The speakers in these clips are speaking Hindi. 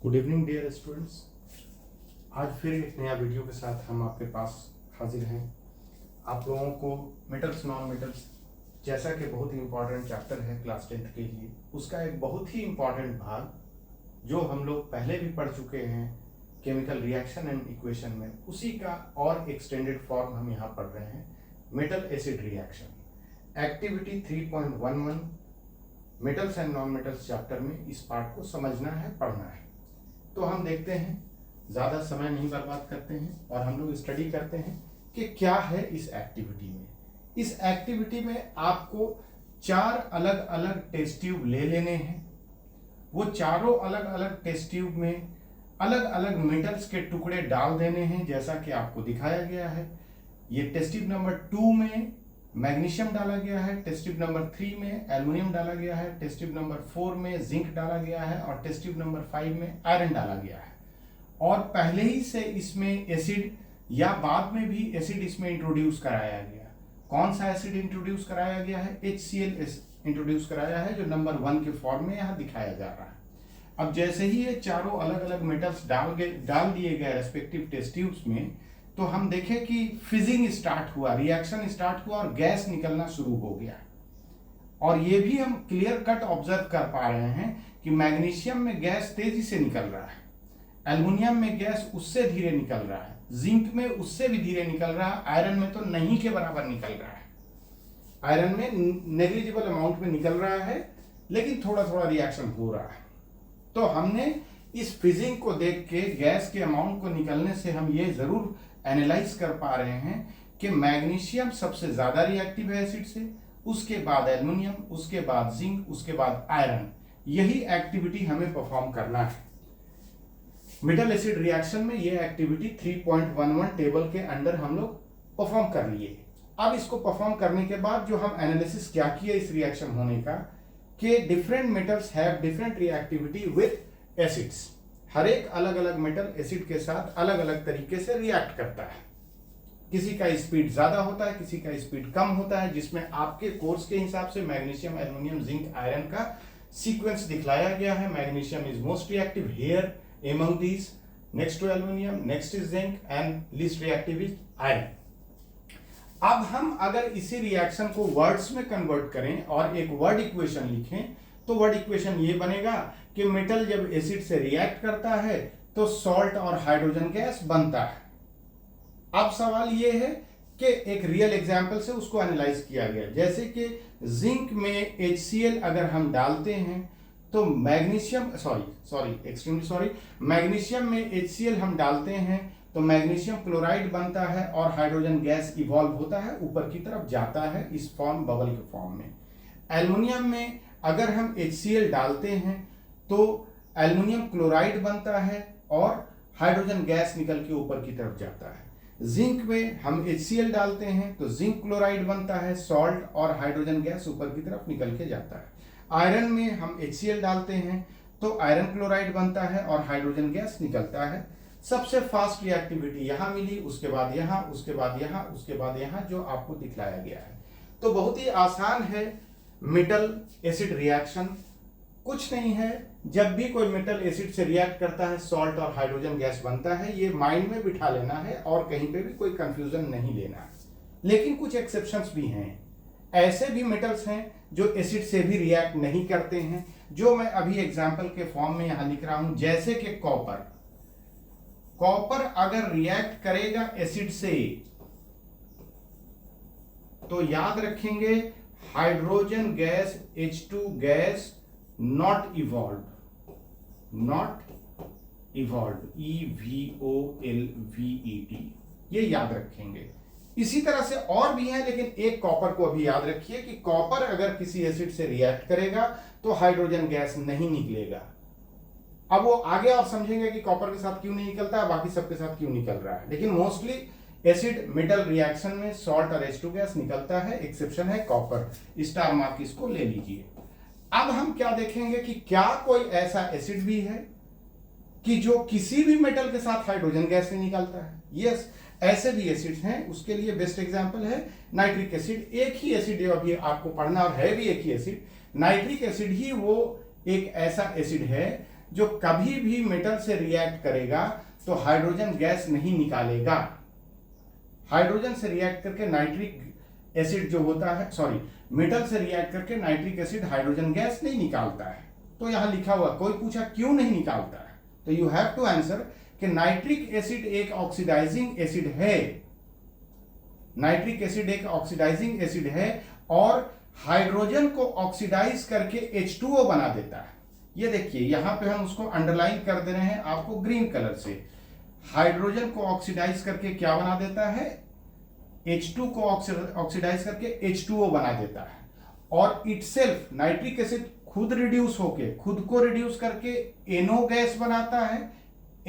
Good evening dear students. आज फिर एक नया वीडियो के साथ हम आपके पास हाजिर हैं। आप लोगों को मेटल्स नॉन मेटल्स जैसा कि बहुत ही इम्पॉर्टेंट चैप्टर है क्लास 10th के लिए, उसका एक बहुत ही इम्पॉर्टेंट भाग जो हम लोग पहले भी पढ़ चुके हैं केमिकल रिएक्शन एंड इक्वेशन में, उसी का और एक्सटेंडेड फॉर्म हम यहाँ पढ़ रहे हैं। Metal acid reaction activity 3.11 metals and non metals chapter में इस पार्ट को समझना है, पढ़ना है। तो हम देखते हैं, ज़्यादा समय नहीं बर्बाद करते हैं और हम लोग स्टडी करते हैं कि क्या है इस एक्टिविटी में। इस एक्टिविटी में आपको 4 अलग अलग टेस्ट ट्यूब ले लेने हैं। वो चारों अलग अलग टेस्ट ट्यूब में अलग अलग मेटल्स के टुकड़े डाल देने हैं, जैसा कि आपको दिखाया गया है। ये टेस्ट ट्यूब नंबर 2 में मैग्नीशियम डाला गया है, टेस्ट ट्यूब नंबर 3 में एल्युमिनियम डाला गया है, टेस्ट ट्यूब नंबर 4 में जिंक डाला गया है और टेस्ट ट्यूब नंबर 5 में आयरन डाला गया है। और पहले ही से इसमें एसिड या बाद में भी एसिड इसमें इंट्रोड्यूस कराया गया। कौन सा एसिड इंट्रोड्यूस कराया गया है? HCl इंट्रोड्यूस कराया है, जो नंबर 1 के फॉर्म में यहाँ दिखाया जा रहा है। अब जैसे ही ये चारों अलग अलग मेटल्स डाल दिए गए रेस्पेक्टिव टेस्ट ट्यूब्स में, तो हम देखें कि फिजिंग स्टार्ट हुआ, रिएक्शन स्टार्ट हुआ और गैस निकलना शुरू हो गया। और ये भी हम क्लियर कट ऑब्जर्व कर पा रहे हैं कि मैग्नीशियम में गैस तेजी से निकल रहा है, एल्युमिनियम में गैस उससे धीरे निकल रहा है, जिंक में उससे भी धीरे निकल रहा है, आयरन में तो नहीं के बराबर निकल रहा है। आयरन में नेग्लिजिबल अमाउंट में निकल रहा है, लेकिन थोड़ा थोड़ा रिएक्शन हो रहा है। तो हमने इस फिजिंग को देख के गैस के अमाउंट को निकलने से हम ये जरूर एनालाइज कर पा रहे हैं कि मैग्नीशियम सबसे ज्यादा रिएक्टिव है एसिड से, उसके बाद एल्युमिनियम, उसके बाद जिंक, उसके बाद आयरन। यही एक्टिविटी हमें परफॉर्म करना है मेटल एसिड रिएक्शन में। ये एक्टिविटी 3.11 टेबल के अंडर हम लोग परफॉर्म कर लिए। अब इसको परफॉर्म करने के बाद जो हम एनालिसिस क्या किया इस रिएक्शन होने का, कि different metals have different reactivity with acids. हर एक अलग अलग मेटल एसिड के साथ अलग अलग तरीके से रिएक्ट करता है। किसी का स्पीड ज्यादा होता है, किसी का स्पीड कम होता है, जिसमें आपके कोर्स के हिसाब से मैग्नीशियम, एल्युमिनियम, जिंक, आयरन का सीक्वेंस दिखलाया गया है। Magnesium is most reactive here among these, next to aluminium, next is zinc and least reactive is iron. अब हम अगर इसी रिएक्शन को वर्ड्स में कन्वर्ट करें और एक वर्ड इक्वेशन लिखें, तो वर्ड इक्वेशन ये बनेगा कि मेटल जब एसिड से रिएक्ट करता है तो सॉल्ट और हाइड्रोजन गैस बनता है। अब सवाल ये है कि एक रियल एग्जांपल से उसको एनालाइज किया गया, जैसे कि जिंक में HCl अगर हम डालते हैं तो मैग्नीशियम मैग्नीशियम में HCl हम डालते हैं तो मैग्नीशियम क्लोराइड बनता है और हाइड्रोजन गैस इवॉल्व होता है, ऊपर की तरफ जाता है इस फॉर्म, बबल के फॉर्म में। एल्युमिनियम में अगर हम HCl डालते हैं तो एल्युमिनियम क्लोराइड बनता है और हाइड्रोजन गैस निकल के ऊपर की तरफ जाता है। जिंक में हम HCl डालते हैं तो जिंक क्लोराइड बनता है, सॉल्ट और हाइड्रोजन गैस ऊपर की तरफ निकल के जाता है। आयरन में हम HCl डालते हैं तो आयरन क्लोराइड बनता है और हाइड्रोजन गैस निकलता है। सबसे फास्ट रिएक्टिविटी यहाँ मिली, उसके बाद यहाँ, उसके बाद यहाँ, उसके बाद यहाँ, जो आपको दिखलाया गया है। तो बहुत ही आसान है मेटल एसिड रिएक्शन। कुछ नहीं है, जब भी कोई मेटल एसिड से रिएक्ट करता है सॉल्ट और हाइड्रोजन गैस बनता है, ये माइंड में बिठा लेना है और कहीं पे भी कोई कंफ्यूजन नहीं लेना है। लेकिन कुछ एक्सेप्शंस भी हैं, ऐसे भी मेटल्स हैं जो एसिड से भी रिएक्ट नहीं करते हैं, जो मैं अभी एग्जांपल के फॉर्म में यहां लिख रहा हूं। जैसे कि कॉपर अगर रिएक्ट करेगा एसिड से तो याद रखेंगे hydrogen gas H2 gas not evolve, EVOLVET, ये याद रखेंगे। इसी तरह से और भी हैं, लेकिन एक कॉपर को अभी याद रखिए कि कॉपर अगर किसी एसिड से रिएक्ट करेगा तो हाइड्रोजन गैस नहीं निकलेगा। अब वो आगे और समझेंगे कि कॉपर के साथ क्यों नहीं निकलता, बाकी सबके साथ क्यों निकल रहा है। लेकिन मोस्टली एसिड मेटल रिएक्शन में सॉल्ट और H2 गैस निकलता है, एक्सेप्शन है कॉपर। स्टार मार्क इसको ले लीजिए। अब हम क्या देखेंगे कि क्या कोई ऐसा एसिड भी है कि जो किसी भी मेटल के साथ हाइड्रोजन गैस नहीं निकलता है। यस, ऐसे भी एसिड्स हैं। उसके लिए बेस्ट एग्जांपल है नाइट्रिक एसिड। एक ही एसिड है, अभी आपको पढ़ना और है भी एक ही एसिड। नाइट्रिक एसिड ही वो एक ऐसा एसिड है जो कभी भी मेटल से रिएक्ट करेगा तो हाइड्रोजन गैस नहीं निकालेगा। हाइड्रोजन से रिएक्ट करके नाइट्रिक एसिड जो होता है, सॉरी, मेटल से रिएक्ट करके नाइट्रिक एसिड हाइड्रोजन गैस नहीं निकालता है। तो यहां लिखा हुआ, कोई पूछा क्यों नहीं निकालता है, तो यू हैव टू आंसर कि नाइट्रिक एसिड एक ऑक्सीडाइजिंग एसिड है। नाइट्रिक एसिड एक ऑक्सीडाइजिंग एसिड है और हाइड्रोजन को ऑक्सीडाइज करके H2O बना देता है। ये देखिए यहां पे हम उसको अंडरलाइन कर दे रहे हैं आपको ग्रीन कलर से। हाइड्रोजन को ऑक्सीडाइज करके क्या बना देता है, H2 को ऑक्सीडाइज करके H2O बना देता है। और इटसेल्फ नाइट्रिक एसिड खुद रिड्यूस होके, खुद को रिड्यूस करके NO गैस बनाता है,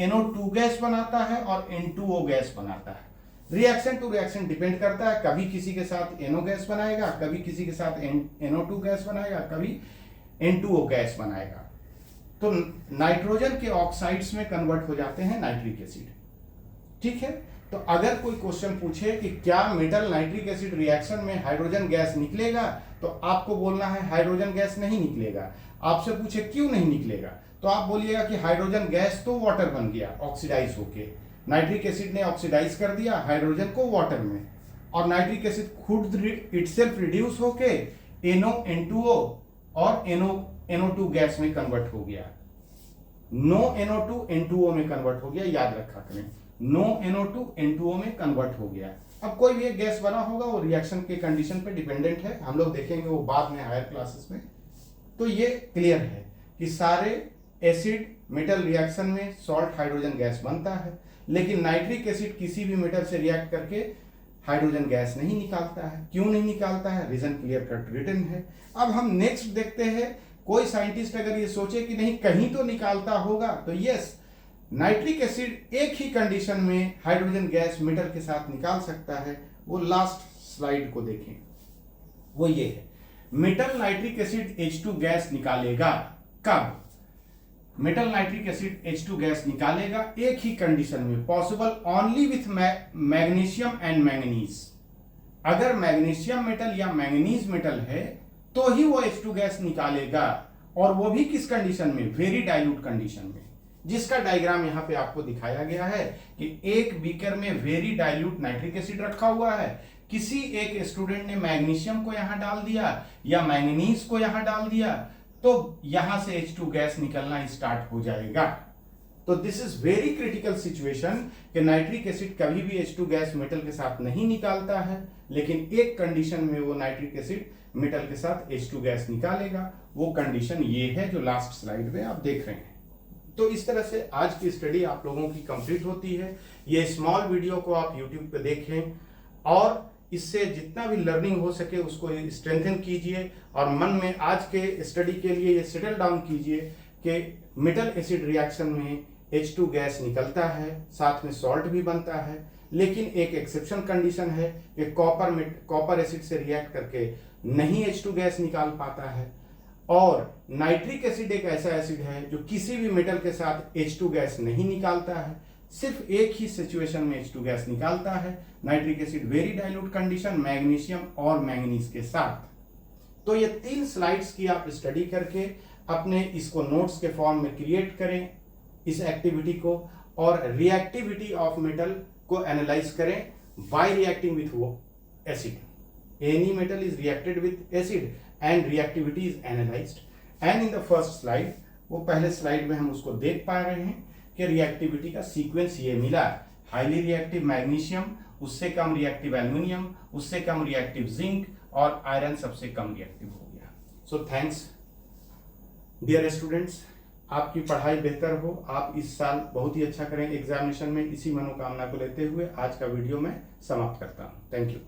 NO2 गैस बनाता है और N2O गैस बनाता है। रिएक्शन टू रिएक्शन डिपेंड करता है, कभी किसी के साथ NO गैस बनाएगा, कभी किसी के साथ NO2 गैस बनाएगा, कभी N2O गैस बनाएगा। तो नाइट्रोजन के ऑक्साइड्स में कन्वर्ट हो जाते हैं नाइट्रिक एसिड। ठीक है, तो अगर कोई क्वेश्चन पूछे कि क्या मेटल नाइट्रिक एसिड रिएक्शन में हाइड्रोजन गैस निकलेगा, तो आपको बोलना है हाइड्रोजन गैस नहीं निकलेगा। आपसे पूछे क्यों नहीं निकलेगा, तो आप बोलिएगा कि हाइड्रोजन गैस तो वाटर बन गया ऑक्सीडाइज होके, नाइट्रिक एसिड ने ऑक्सीडाइज कर दिया हाइड्रोजन को वाटर में, और नाइट्रिक एसिड खुद इटसेल्फ रिड्यूस होके NO N2O और NO2 गैस में कन्वर्ट हो गया। नो NO2 N2O में कन्वर्ट हो गया, याद रखा करें, नो NO2 N2O में कन्वर्ट हो गया। अब कोई भी एक गैस बना होगा, वो रिएक्शन के कंडीशन पे डिपेंडेंट है, हम लोग देखेंगे वो बाद में हायर क्लासेस में। तो ये क्लियर है कि सारे एसिड मेटल रिएक्शन में सॉल्ट हाइड्रोजन गैस बनता है, लेकिन नाइट्रिक एसिड किसी भी मेटल से रिएक्ट करके हाइड्रोजन गैस नहीं निकालता है। क्यों नहीं निकालता है, रीजन क्लियर कट रिटन है। अब हम नेक्स्ट देखते हैं, कोई साइंटिस्ट अगर ये सोचे कि नहीं कहीं तो निकालता होगा, तो यस, नाइट्रिक एसिड एक ही कंडीशन में हाइड्रोजन गैस मेटल के साथ निकाल सकता है। वो लास्ट स्लाइड को देखें, वो ये है, metal nitric acid H2 gas निकालेगा। कब? Metal nitric acid H2 gas निकालेगा एक ही कंडीशन में, possible only with magnesium and manganese. अगर मैग्नीशियम मेटल या मैंगनीज मेटल है तो ही वो H2 गैस निकालेगा, और वो भी किस कंडीशन में, वेरी डाइल्यूट कंडीशन में, जिसका डायग्राम यहां पे आपको दिखाया गया है कि एक बीकर में वेरी डाइल्यूट नाइट्रिक एसिड रखा हुआ है, किसी एक स्टूडेंट ने मैग्नीशियम को यहां डाल दिया या मैंगनीज को यहां डाल दिया, तो यहां से H2 गैस निकलना स्टार्ट हो जाएगा। तो this is very critical situation कि नाइट्रिक एसिड कभी भी H2 गैस मेटल के साथ नहीं निकालता है, लेकिन एक कंडीशन में वो नाइट्रिक एसिड मेटल के साथ H2 गैस निकालेगा। वो कंडीशन ये है जो लास्ट स्लाइड में आप देख रहे हैं। तो इस तरह से आज की स्टडी आप लोगों की कंप्लीट होती है। ये स्मॉल वीडियो को आप यूट्यूब पे देखें और इससे जितना भी लर्निंग हो सके उसको स्ट्रेंथन कीजिए, और मन में आज के स्टडी के लिए ये सेटल डाउन कीजिए कि मेटल एसिड रिएक्शन में H2 गैस निकलता है, साथ में सॉल्ट भी बनता है, लेकिन एक एक्सेप्शन कंडीशन है कि कॉपर एसिड से रिएक्ट करके नहीं H2 गैस निकाल पाता है, और नाइट्रिक एसिड एक ऐसा एसिड है जो किसी भी मेटल के साथ H2 गैस नहीं निकालता है, सिर्फ एक ही सिचुएशन में H2 गैस निकालता है, nitric acid very dilute condition, magnesium और मैंगनीज के साथ। तो ये 3 स्लाइड्स की आप स्टडी करके अपने इसको नोट्स के फॉर्म में क्रिएट करें इस एक्टिविटी को, और रिएक्टिविटी ऑफ मेटल को एनालाइज करें bye reacting with acid. Any metal is reacted with acid and reactivity is analysed. And in the first slide, वो पहले स्लाइड में हम उसको देख पा रहे हैं कि रिएक्टिविटी का सीक्वेंस ये मिला, हाईली रिएक्टिव मैग्नीशियम, उससे कम रिएक्टिव एल्यूमिनियम, उससे कम रिएक्टिव जिंक, और आयरन सबसे कम रिएक्टिव हो गया। सो थैंक्स डियर स्टूडेंट्स, आपकी पढ़ाई बेहतर हो, आप इस साल बहुत ही अच्छा करें एग्जामिनेशन में, इसी मनोकामना को लेते हुए आज का वीडियो मैं समाप्त करता हूँ। Thank you.